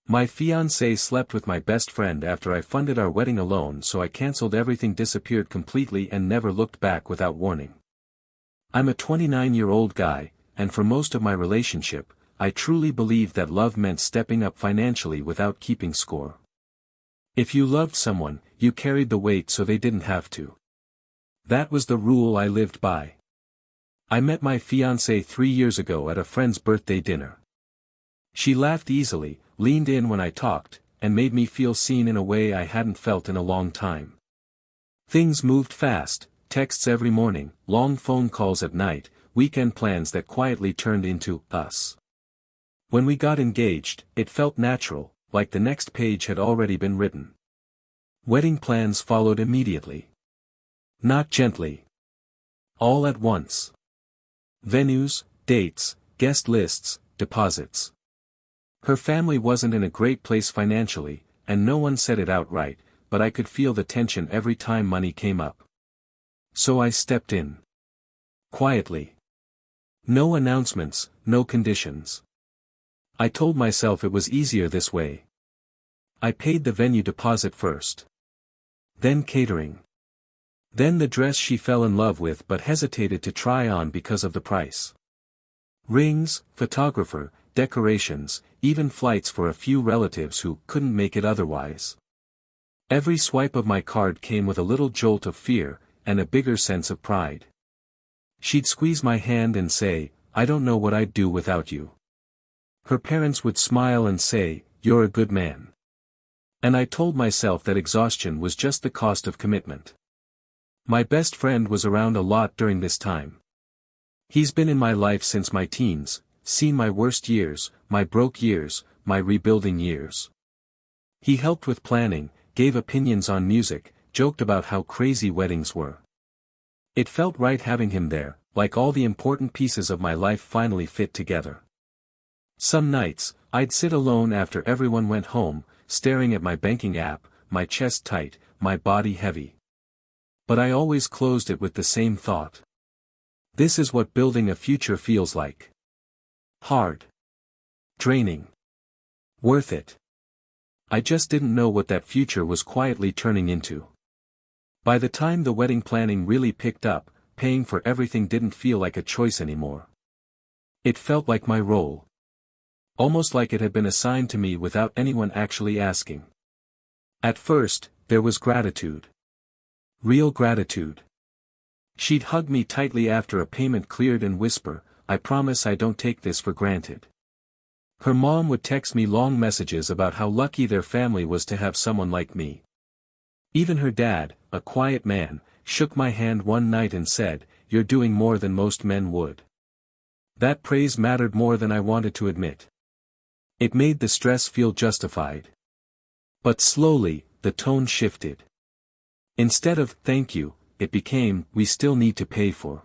My fiancée slept with my best friend after I funded our wedding alone, so I cancelled everything, disappeared completely and never looked back without warning. I'm a 29-year-old guy, and for most of my relationship, I truly believed that love meant stepping up financially without keeping score. If you loved someone, you carried the weight so they didn't have to. That was the rule I lived by. I met my fiancée 3 years ago at a friend's birthday dinner. She laughed easily, leaned in when I talked, and made me feel seen in a way I hadn't felt in a long time. Things moved fast, texts every morning, long phone calls at night, weekend plans that quietly turned into us. When we got engaged, it felt natural, like the next page had already been written. Wedding plans followed immediately. Not gently. All at once. Venues, dates, guest lists, deposits. Her family wasn't in a great place financially, and no one said it outright, but I could feel the tension every time money came up. So I stepped in. Quietly. No announcements, no conditions. I told myself it was easier this way. I paid the venue deposit first. Then catering. Then the dress she fell in love with but hesitated to try on because of the price. Rings, photographer, decorations, even flights for a few relatives who couldn't make it otherwise. Every swipe of my card came with a little jolt of fear, and a bigger sense of pride. She'd squeeze my hand and say, "I don't know what I'd do without you." Her parents would smile and say, "You're a good man." And I told myself that exhaustion was just the cost of commitment. My best friend was around a lot during this time. He's been in my life since my teens, seen my worst years, my broke years, my rebuilding years. He helped with planning, gave opinions on music, joked about how crazy weddings were. It felt right having him there, like all the important pieces of my life finally fit together. Some nights, I'd sit alone after everyone went home, staring at my banking app, my chest tight, my body heavy. But I always closed it with the same thought. This is what building a future feels like. Hard. Draining. Worth it. I just didn't know what that future was quietly turning into. By the time the wedding planning really picked up, paying for everything didn't feel like a choice anymore. It felt like my role. Almost like it had been assigned to me without anyone actually asking. At first, there was gratitude. Real gratitude. She'd hug me tightly after a payment cleared and whisper, "I promise I don't take this for granted." Her mom would text me long messages about how lucky their family was to have someone like me. Even her dad, a quiet man, shook my hand one night and said, "You're doing more than most men would." That praise mattered more than I wanted to admit. It made the stress feel justified. But slowly, the tone shifted. Instead of "thank you," it became "we still need to pay for."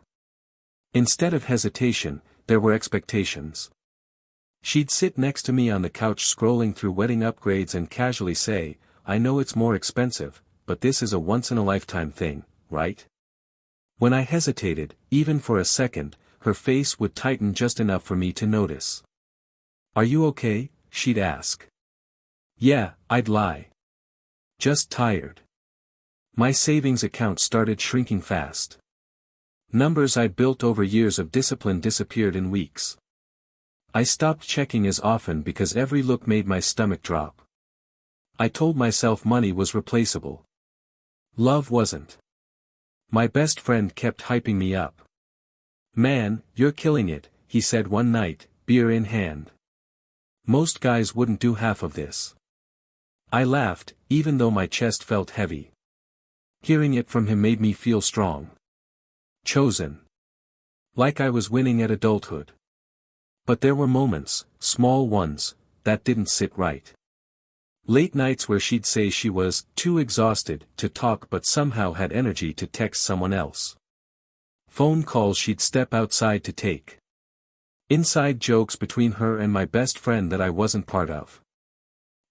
Instead of hesitation, there were expectations. She'd sit next to me on the couch scrolling through wedding upgrades and casually say, "I know it's more expensive, but this is a once-in-a-lifetime thing, right?" When I hesitated, even for a second, her face would tighten just enough for me to notice. "Are you okay?" she'd ask. "Yeah," I'd lie. "Just tired." My savings account started shrinking fast. Numbers I'd built over years of discipline disappeared in weeks. I stopped checking as often because every look made my stomach drop. I told myself money was replaceable. Love wasn't. My best friend kept hyping me up. "Man, you're killing it," he said one night, beer in hand. "Most guys wouldn't do half of this." I laughed, even though my chest felt heavy. Hearing it from him made me feel strong. Chosen. Like I was winning at adulthood. But there were moments, small ones, that didn't sit right. Late nights where she'd say she was too exhausted to talk but somehow had energy to text someone else. Phone calls she'd step outside to take. Inside jokes between her and my best friend that I wasn't part of.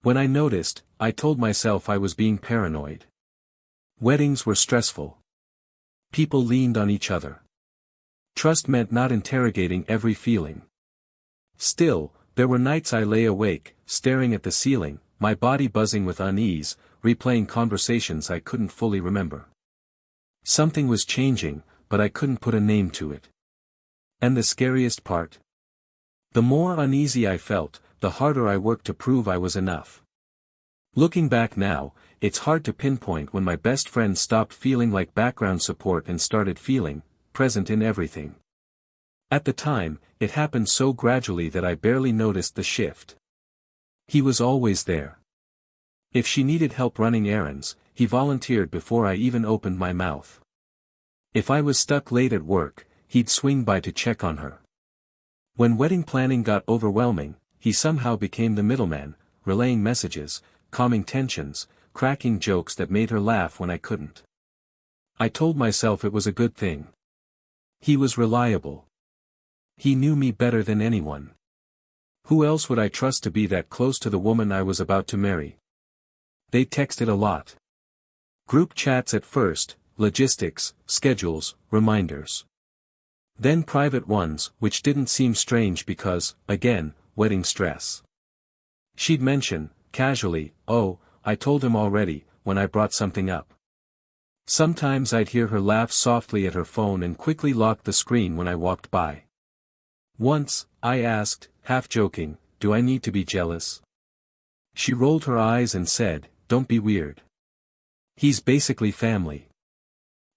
When I noticed, I told myself I was being paranoid. Weddings were stressful. People leaned on each other. Trust meant not interrogating every feeling. Still, There were nights I lay awake, staring at the ceiling, my body buzzing with unease, replaying conversations I couldn't fully remember. Something was changing, but I couldn't put a name to it. And the scariest part? The more uneasy I felt, the harder I worked to prove I was enough. Looking back now, it's hard to pinpoint when my best friend stopped feeling like background support and started feeling present in everything. At the time, it happened so gradually that I barely noticed the shift. He was always there. If she needed help running errands, he volunteered before I even opened my mouth. If I was stuck late at work, he'd swing by to check on her. When wedding planning got overwhelming, he somehow became the middleman, relaying messages, calming tensions, cracking jokes that made her laugh when I couldn't. I told myself it was a good thing. He was reliable. He knew me better than anyone. Who else would I trust to be that close to the woman I was about to marry? They texted a lot. Group chats at first, logistics, schedules, reminders. Then private ones, which didn't seem strange because, again, wedding stress. She'd mention, casually, "Oh, I told him already," when I brought something up. Sometimes I'd hear her laugh softly at her phone and quickly lock the screen when I walked by. Once, I asked, half joking, "Do I need to be jealous?" She rolled her eyes and said, "Don't be weird. He's basically family."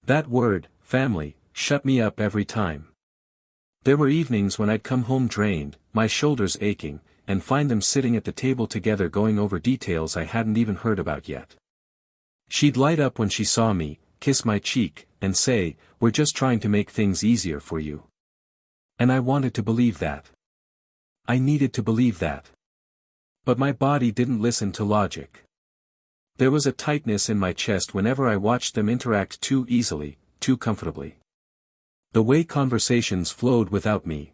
That word, family, shut me up every time. There were evenings when I'd come home drained, my shoulders aching, and find them sitting at the table together going over details I hadn't even heard about yet. She'd light up when she saw me, kiss my cheek, and say, "We're just trying to make things easier for you." And I wanted to believe that. I needed to believe that. But my body didn't listen to logic. There was a tightness in my chest whenever I watched them interact too easily, too comfortably. The way conversations flowed without me.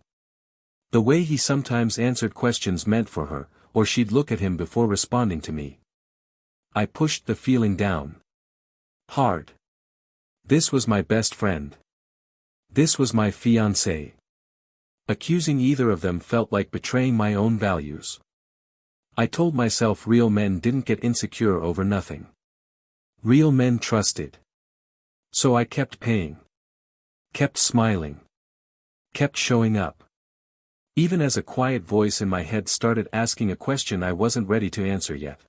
The way he sometimes answered questions meant for her, or she'd look at him before responding to me. I pushed the feeling down. Hard. This was my best friend. This was my fiancée. Accusing either of them felt like betraying my own values. I told myself real men didn't get insecure over nothing. Real men trusted. So I kept paying. Kept smiling. Kept showing up. Even as a quiet voice in my head started asking a question I wasn't ready to answer yet.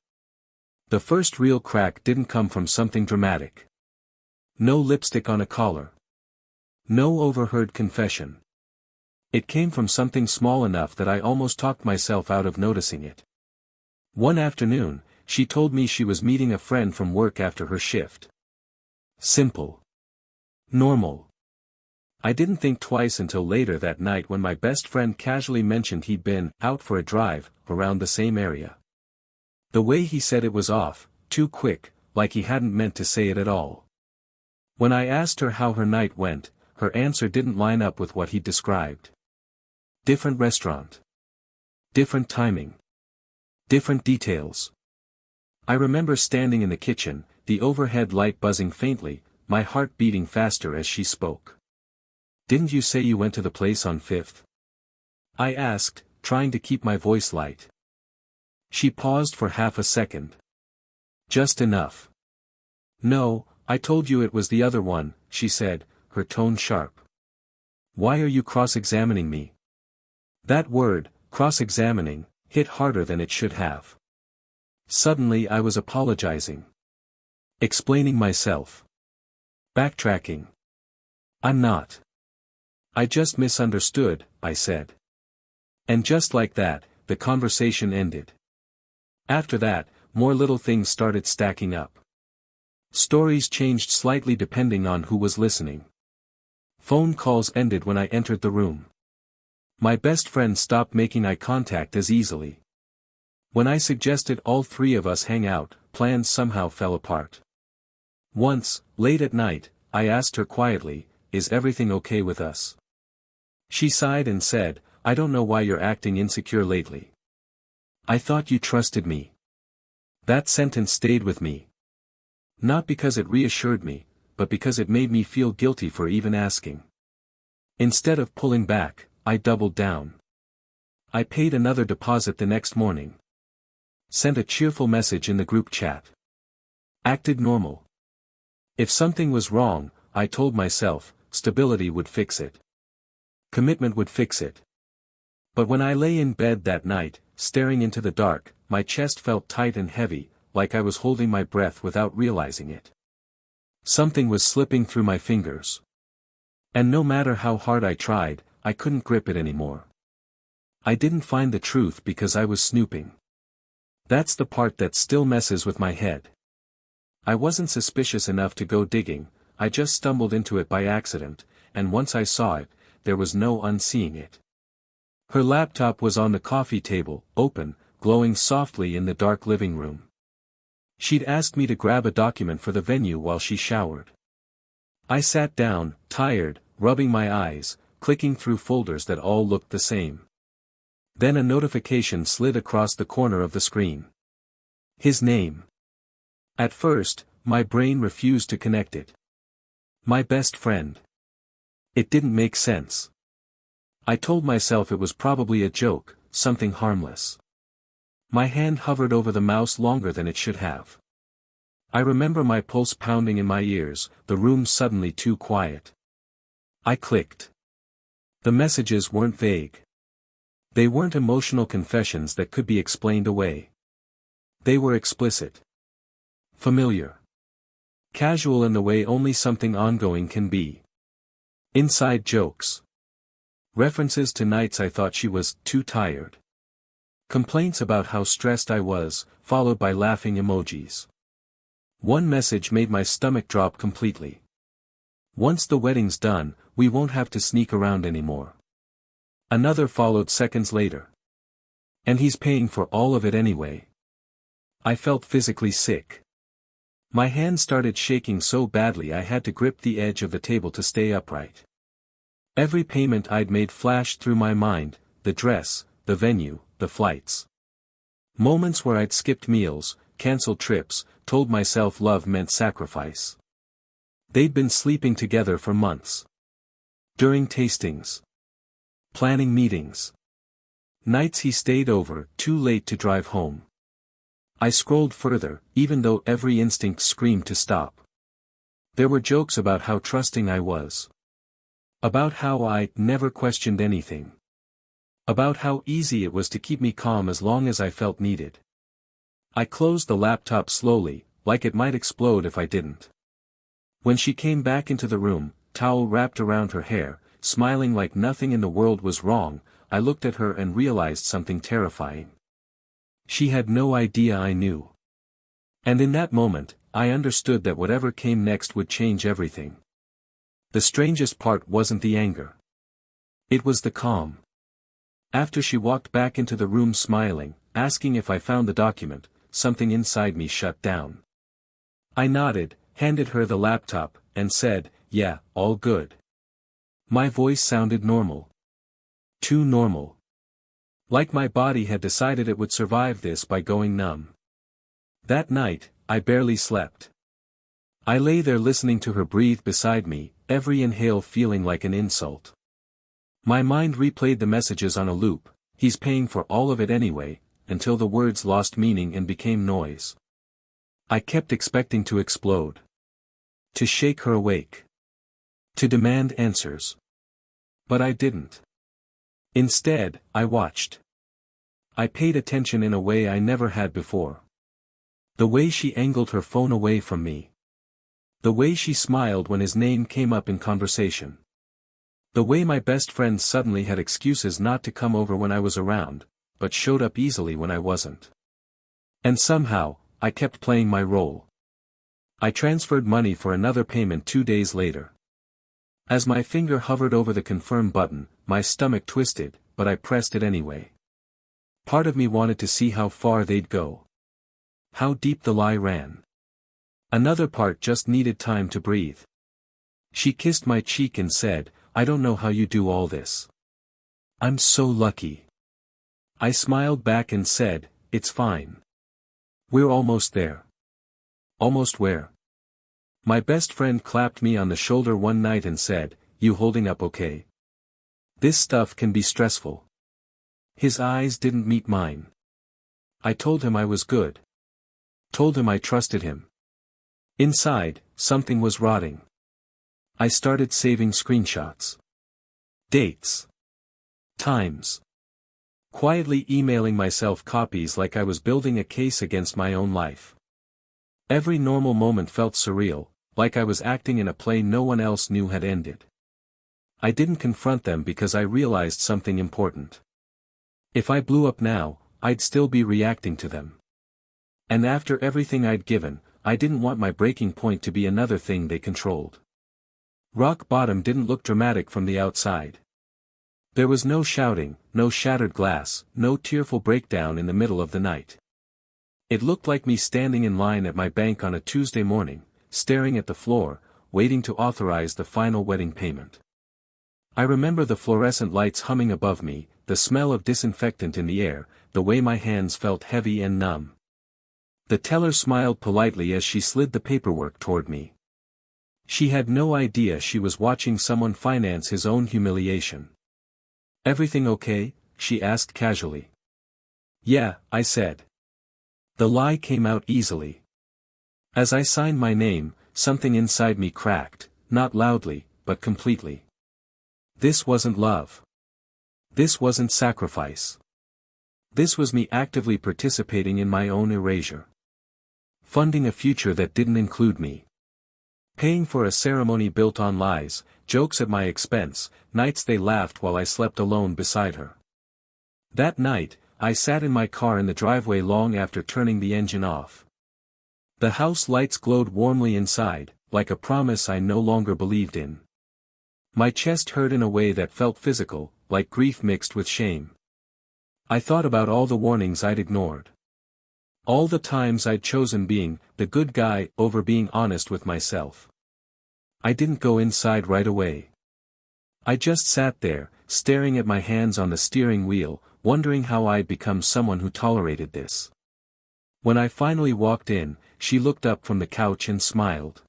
The first real crack didn't come from something dramatic. No lipstick on a collar. No overheard confession. It came from something small enough that I almost talked myself out of noticing it. One afternoon, she told me she was meeting a friend from work after her shift. Simple. Normal. I didn't think twice until later that night when my best friend casually mentioned he'd been out for a drive around the same area. The way he said it was off, too quick, like he hadn't meant to say it at all. When I asked her how her night went, her answer didn't line up with what he'd described. Different restaurant. Different timing. Different details. I remember standing in the kitchen, the overhead light buzzing faintly, my heart beating faster as she spoke. "Didn't you say you went to the place on 5th? I asked, trying to keep my voice light. She paused for half a second. Just enough. "No, I told you it was the other one," she said, her tone sharp. "Why are you cross-examining me?" That word, cross-examining, hit harder than it should have. Suddenly I was apologizing. Explaining myself. Backtracking. "I'm not. I just misunderstood," I said. And just like that, the conversation ended. After that, more little things started stacking up. Stories changed slightly depending on who was listening. Phone calls ended when I entered the room. My best friend stopped making eye contact as easily. When I suggested all three of us hang out, plans somehow fell apart. Once, late at night, I asked her quietly, "Is everything okay with us?" She sighed and said, "I don't know why you're acting insecure lately. I thought you trusted me." That sentence stayed with me. Not because it reassured me, but because it made me feel guilty for even asking. Instead of pulling back, I doubled down. I paid another deposit the next morning. Sent a cheerful message in the group chat. Acted normal. If something was wrong, I told myself, stability would fix it. Commitment would fix it. But when I lay in bed that night, staring into the dark, my chest felt tight and heavy, like I was holding my breath without realizing it. Something was slipping through my fingers. And no matter how hard I tried, I couldn't grip it anymore. I didn't find the truth because I was snooping. That's the part that still messes with my head. I wasn't suspicious enough to go digging, I just stumbled into it by accident, and once I saw it, there was no unseeing it. Her laptop was on the coffee table, open, glowing softly in the dark living room. She'd asked me to grab a document for the venue while she showered. I sat down, tired, rubbing my eyes, clicking through folders that all looked the same. Then a notification slid across the corner of the screen. His name. At first, my brain refused to connect it. My best friend. It didn't make sense. I told myself it was probably a joke, something harmless. My hand hovered over the mouse longer than it should have. I remember my pulse pounding in my ears, the room suddenly too quiet. I clicked. The messages weren't vague. They weren't emotional confessions that could be explained away. They were explicit. Familiar. Casual in the way only something ongoing can be. Inside jokes. References to nights I thought she was too tired. Complaints about how stressed I was, followed by laughing emojis. One message made my stomach drop completely. Once the wedding's done, we won't have to sneak around anymore. Another followed seconds later. And he's paying for all of it anyway. I felt physically sick. My hand started shaking so badly I had to grip the edge of the table to stay upright. Every payment I'd made flashed through my mind, the dress, the venue, the flights. Moments where I'd skipped meals, canceled trips, told myself love meant sacrifice. They'd been sleeping together for months. During tastings. Planning meetings. Nights he stayed over, too late to drive home. I scrolled further, even though every instinct screamed to stop. There were jokes about how trusting I was. About how I never questioned anything. About how easy it was to keep me calm as long as I felt needed. I closed the laptop slowly, like it might explode if I didn't. When she came back into the room, towel wrapped around her hair, smiling like nothing in the world was wrong, I looked at her and realized something terrifying. She had no idea I knew. And in that moment, I understood that whatever came next would change everything. The strangest part wasn't the anger. It was the calm. After she walked back into the room smiling, asking if I found the document, something inside me shut down. I nodded, handed her the laptop, and said, "Yeah, all good." My voice sounded normal. Too normal. Like my body had decided it would survive this by going numb. That night, I barely slept. I lay there listening to her breathe beside me, every inhale feeling like an insult. My mind replayed the messages on a loop, he's paying for all of it anyway, until the words lost meaning and became noise. I kept expecting to explode. To shake her awake. To demand answers. But I didn't. Instead, I watched. I paid attention in a way I never had before. The way she angled her phone away from me. The way she smiled when his name came up in conversation. The way my best friend suddenly had excuses not to come over when I was around, but showed up easily when I wasn't. And somehow, I kept playing my role. I transferred money for another payment 2 days later. As my finger hovered over the confirm button, my stomach twisted, but I pressed it anyway. Part of me wanted to see how far they'd go. How deep the lie ran. Another part just needed time to breathe. She kissed my cheek and said, "I don't know how you do all this. I'm so lucky." I smiled back and said, "It's fine. We're almost there." Almost where? My best friend clapped me on the shoulder one night and said, "You holding up okay? This stuff can be stressful." His eyes didn't meet mine. I told him I was good. Told him I trusted him. Inside, something was rotting. I started saving screenshots. Dates. Times. Quietly emailing myself copies like I was building a case against my own life. Every normal moment felt surreal, like I was acting in a play no one else knew had ended. I didn't confront them because I realized something important. If I blew up now, I'd still be reacting to them. And after everything I'd given, I didn't want my breaking point to be another thing they controlled. Rock bottom didn't look dramatic from the outside. There was no shouting, no shattered glass, no tearful breakdown in the middle of the night. It looked like me standing in line at my bank on a Tuesday morning, staring at the floor, waiting to authorize the final wedding payment. I remember the fluorescent lights humming above me, the smell of disinfectant in the air, the way my hands felt heavy and numb. The teller smiled politely as she slid the paperwork toward me. She had no idea she was watching someone finance his own humiliation. "Everything okay?" she asked casually. "Yeah," I said. The lie came out easily. As I signed my name, something inside me cracked, not loudly, but completely. This wasn't love. This wasn't sacrifice. This was me actively participating in my own erasure. Funding a future that didn't include me. Paying for a ceremony built on lies, jokes at my expense, nights they laughed while I slept alone beside her. That night, I sat in my car in the driveway long after turning the engine off. The house lights glowed warmly inside, like a promise I no longer believed in. My chest hurt in a way that felt physical, like grief mixed with shame. I thought about all the warnings I'd ignored. All the times I'd chosen being the good guy over being honest with myself. I didn't go inside right away. I just sat there, staring at my hands on the steering wheel, wondering how I'd become someone who tolerated this. When I finally walked in, she looked up from the couch and smiled.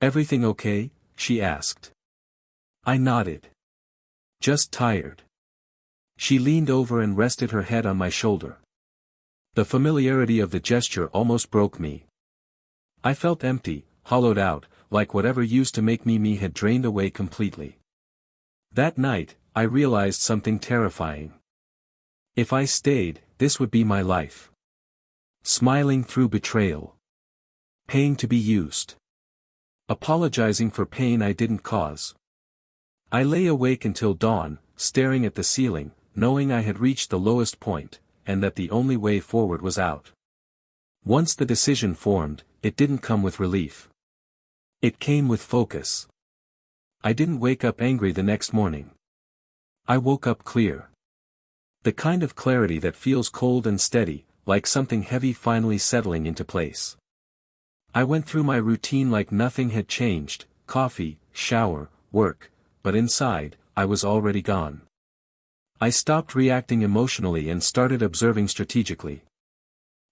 "Everything okay?" she asked. I nodded. "Just tired." She leaned over and rested her head on my shoulder. The familiarity of the gesture almost broke me. I felt empty, hollowed out, like whatever used to make me me had drained away completely. That night, I realized something terrifying. If I stayed, this would be my life. Smiling through betrayal. Paying to be used. Apologizing for pain I didn't cause. I lay awake until dawn, staring at the ceiling, knowing I had reached the lowest point, and that the only way forward was out. Once the decision formed, it didn't come with relief. It came with focus. I didn't wake up angry the next morning. I woke up clear. The kind of clarity that feels cold and steady, like something heavy finally settling into place. I went through my routine like nothing had changed, coffee, shower, work, but inside, I was already gone. I stopped reacting emotionally and started observing strategically.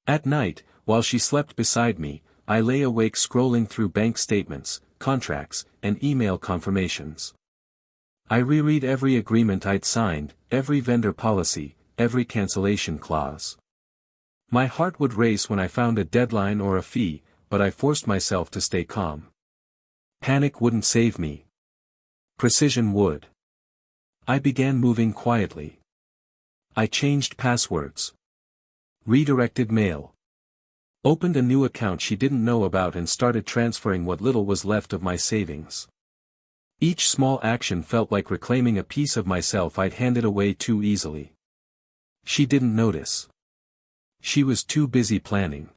At night, while she slept beside me, I lay awake scrolling through bank statements, contracts, and email confirmations. I reread every agreement I'd signed, every vendor policy, every cancellation clause. My heart would race when I found a deadline or a fee, but I forced myself to stay calm. Panic wouldn't save me. Precision would. I began moving quietly. I changed passwords. Redirected mail. Opened a new account she didn't know about and started transferring what little was left of my savings. Each small action felt like reclaiming a piece of myself I'd handed away too easily. She didn't notice. She was too busy planning.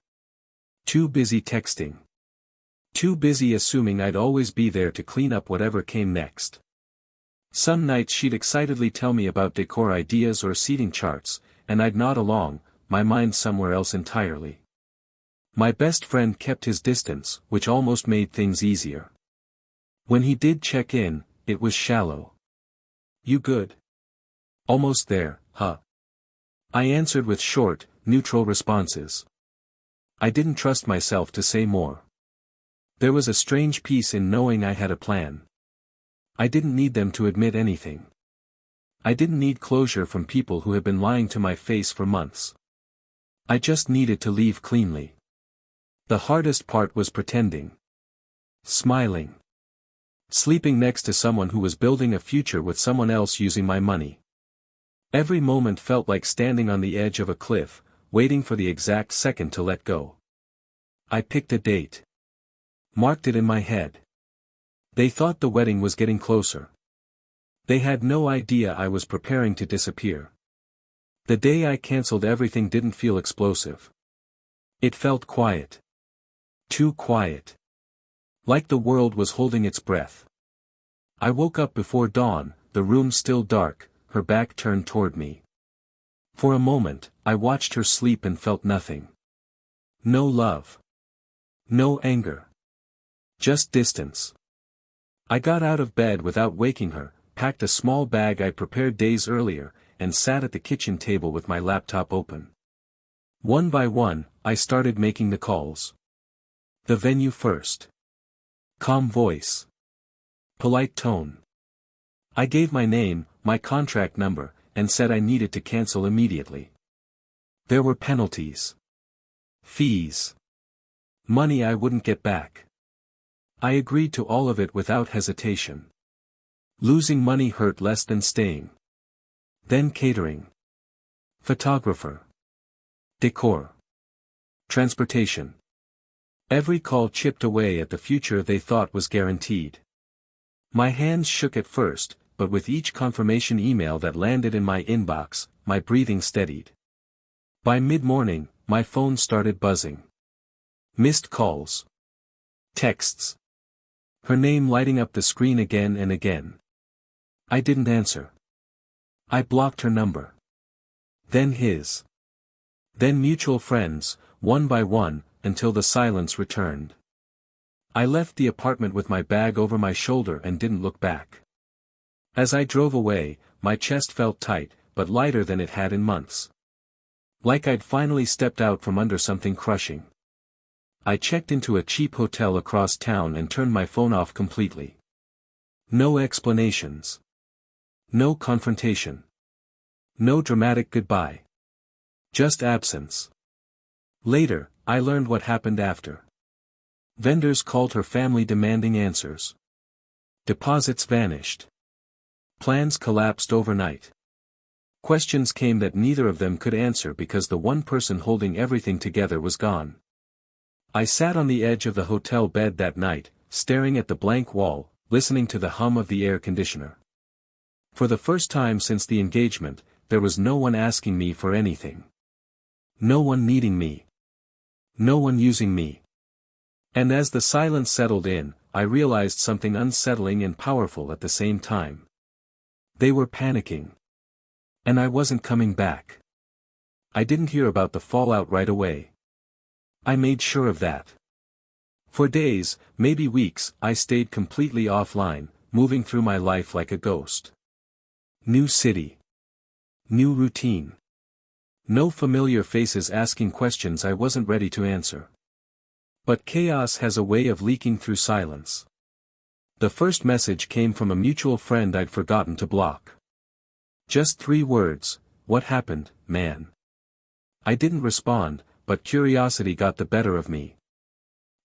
Too busy texting. Too busy assuming I'd always be there to clean up whatever came next. Some nights she'd excitedly tell me about decor ideas or seating charts, and I'd nod along, my mind somewhere else entirely. My best friend kept his distance, which almost made things easier. When he did check in, it was shallow. "You good?" "Almost there, huh?" I answered with short, neutral responses. I didn't trust myself to say more. There was a strange peace in knowing I had a plan. I didn't need them to admit anything. I didn't need closure from people who had been lying to my face for months. I just needed to leave cleanly. The hardest part was pretending. Smiling. Sleeping next to someone who was building a future with someone else using my money. Every moment felt like standing on the edge of a cliff, waiting for the exact second to let go. I picked a date. Marked it in my head. They thought the wedding was getting closer. They had no idea I was preparing to disappear. The day I canceled everything didn't feel explosive. It felt quiet. Too quiet. Like the world was holding its breath. I woke up before dawn, the room still dark, her back turned toward me. For a moment, I watched her sleep and felt nothing. No love. No anger. Just distance. I got out of bed without waking her, packed a small bag I prepared days earlier, and sat at the kitchen table with my laptop open. One by one, I started making the calls. The venue first. Calm voice. Polite tone. I gave my name, my contract number, and said I needed to cancel immediately. There were penalties. Fees. Money I wouldn't get back. I agreed to all of it without hesitation. Losing money hurt less than staying. Then catering. Photographer. Decor. Transportation. Every call chipped away at the future they thought was guaranteed. My hands shook at first, but with each confirmation email that landed in my inbox, my breathing steadied. By mid-morning, my phone started buzzing. Missed calls. Texts. Her name lighting up the screen again and again. I didn't answer. I blocked her number. Then his. Then mutual friends, one by one, until the silence returned. I left the apartment with my bag over my shoulder and didn't look back. As I drove away, my chest felt tight, but lighter than it had in months. Like I'd finally stepped out from under something crushing. I checked into a cheap hotel across town and turned my phone off completely. No explanations. No confrontation. No dramatic goodbye. Just absence. Later, I learned what happened after. Vendors called her family demanding answers. Deposits vanished. Plans collapsed overnight. Questions came that neither of them could answer because the one person holding everything together was gone. I sat on the edge of the hotel bed that night, staring at the blank wall, listening to the hum of the air conditioner. For the first time since the engagement, there was no one asking me for anything. No one needing me. No one using me. And as the silence settled in, I realized something unsettling and powerful at the same time. They were panicking. And I wasn't coming back. I didn't hear about the fallout right away. I made sure of that. For days, maybe weeks, I stayed completely offline, moving through my life like a ghost. New city. New routine. No familiar faces asking questions I wasn't ready to answer. But chaos has a way of leaking through silence. The first message came from a mutual friend I'd forgotten to block. Just 3 words, "What happened, man?" I didn't respond, but curiosity got the better of me.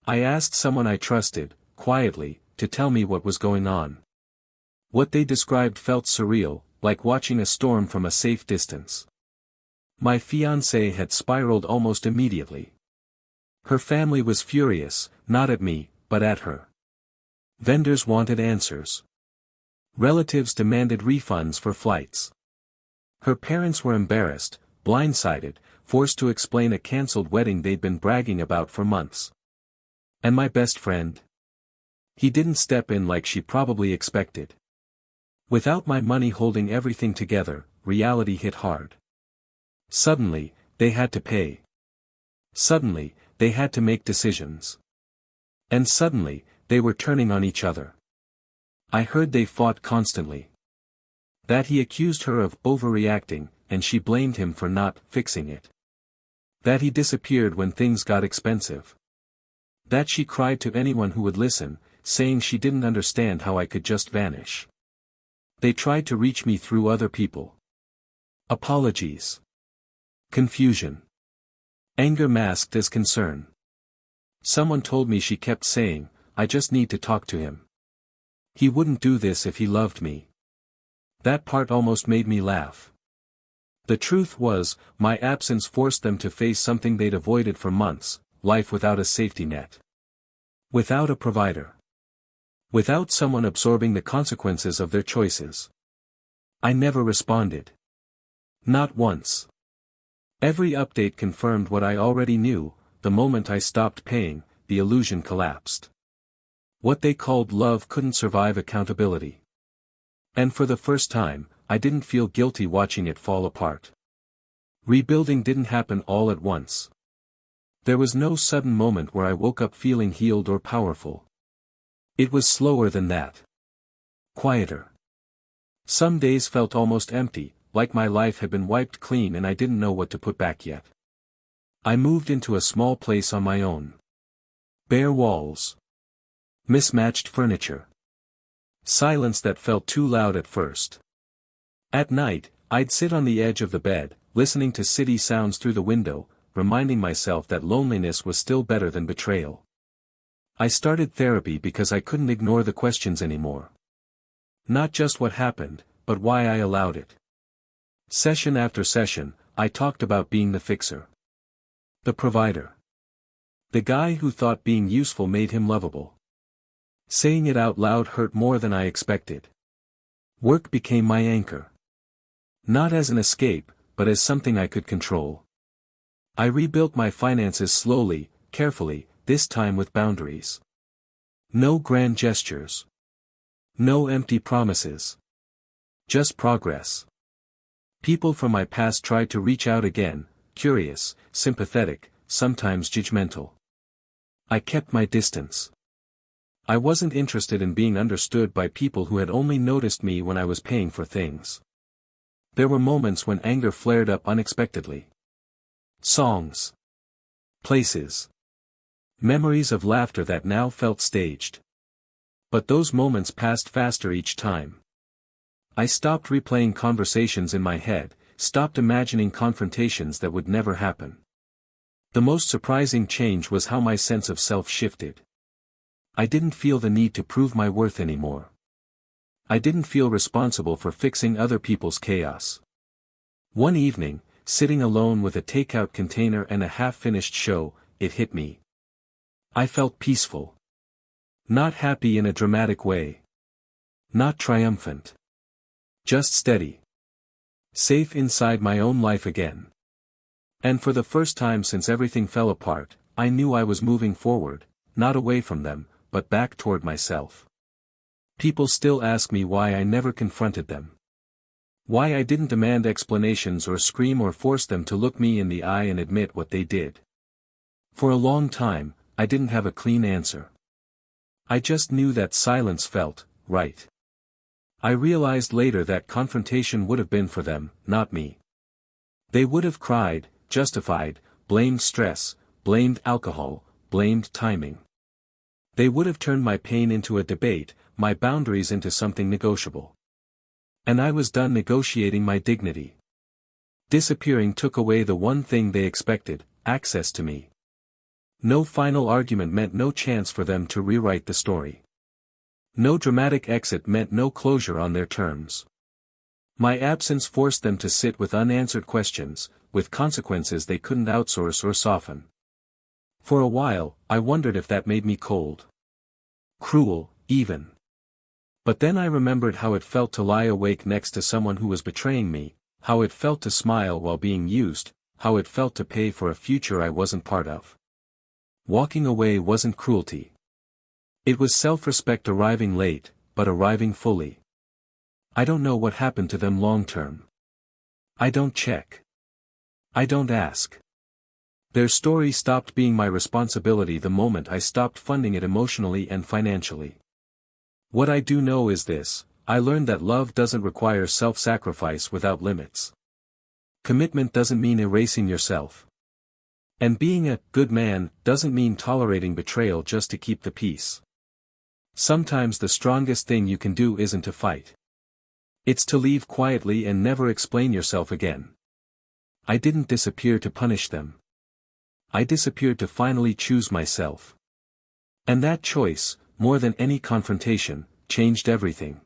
I asked someone I trusted, quietly, to tell me what was going on. What they described felt surreal, like watching a storm from a safe distance. My fiancée had spiraled almost immediately. Her family was furious, not at me, but at her. Vendors wanted answers. Relatives demanded refunds for flights. Her parents were embarrassed, blindsided, forced to explain a cancelled wedding they'd been bragging about for months. And my best friend? He didn't step in like she probably expected. Without my money holding everything together, reality hit hard. Suddenly, they had to pay. Suddenly, they had to make decisions. And suddenly, they were turning on each other. I heard they fought constantly. That he accused her of overreacting, and she blamed him for not fixing it. That he disappeared when things got expensive. That she cried to anyone who would listen, saying she didn't understand how I could just vanish. They tried to reach me through other people. Apologies. Confusion. Anger masked as concern. Someone told me she kept saying, "I just need to talk to him. He wouldn't do this if he loved me." That part almost made me laugh. The truth was, my absence forced them to face something they'd avoided for months, life without a safety net. Without a provider. Without someone absorbing the consequences of their choices. I never responded. Not once. Every update confirmed what I already knew. The moment I stopped paying, the illusion collapsed. What they called love couldn't survive accountability. And for the first time, I didn't feel guilty watching it fall apart. Rebuilding didn't happen all at once. There was no sudden moment where I woke up feeling healed or powerful. It was slower than that. Quieter. Some days felt almost empty, like my life had been wiped clean and I didn't know what to put back yet. I moved into a small place on my own. Bare walls. Mismatched furniture. Silence that felt too loud at first. At night, I'd sit on the edge of the bed, listening to city sounds through the window, reminding myself that loneliness was still better than betrayal. I started therapy because I couldn't ignore the questions anymore. Not just what happened, but why I allowed it. Session after session, I talked about being the fixer. The provider. The guy who thought being useful made him lovable. Saying it out loud hurt more than I expected. Work became my anchor. Not as an escape, but as something I could control. I rebuilt my finances slowly, carefully, this time with boundaries. No grand gestures. No empty promises. Just progress. People from my past tried to reach out again, curious, sympathetic, sometimes judgmental. I kept my distance. I wasn't interested in being understood by people who had only noticed me when I was paying for things. There were moments when anger flared up unexpectedly. Songs. Places. Memories of laughter that now felt staged. But those moments passed faster each time. I stopped replaying conversations in my head, stopped imagining confrontations that would never happen. The most surprising change was how my sense of self shifted. I didn't feel the need to prove my worth anymore. I didn't feel responsible for fixing other people's chaos. One evening, sitting alone with a takeout container and a half-finished show, it hit me. I felt peaceful. Not happy in a dramatic way. Not triumphant. Just steady. Safe inside my own life again. And for the first time since everything fell apart, I knew I was moving forward, not away from them, but back toward myself. People still ask me why I never confronted them. Why I didn't demand explanations or scream or force them to look me in the eye and admit what they did. For a long time, I didn't have a clean answer. I just knew that silence felt right. I realized later that confrontation would have been for them, not me. They would have cried, justified, blamed stress, blamed alcohol, blamed timing. They would have turned my pain into a debate, my boundaries into something negotiable. And I was done negotiating my dignity. Disappearing took away the one thing they expected, access to me. No final argument meant no chance for them to rewrite the story. No dramatic exit meant no closure on their terms. My absence forced them to sit with unanswered questions, with consequences they couldn't outsource or soften. For a while, I wondered if that made me cold. Cruel, even. But then I remembered how it felt to lie awake next to someone who was betraying me, how it felt to smile while being used, how it felt to pay for a future I wasn't part of. Walking away wasn't cruelty. It was self-respect arriving late, but arriving fully. I don't know what happened to them long term. I don't check. I don't ask. Their story stopped being my responsibility the moment I stopped funding it emotionally and financially. What I do know is this: I learned that love doesn't require self-sacrifice without limits. Commitment doesn't mean erasing yourself. And being a good man doesn't mean tolerating betrayal just to keep the peace. Sometimes the strongest thing you can do isn't to fight. It's to leave quietly and never explain yourself again. I didn't disappear to punish them. I disappeared to finally choose myself. And that choice, more than any confrontation, changed everything.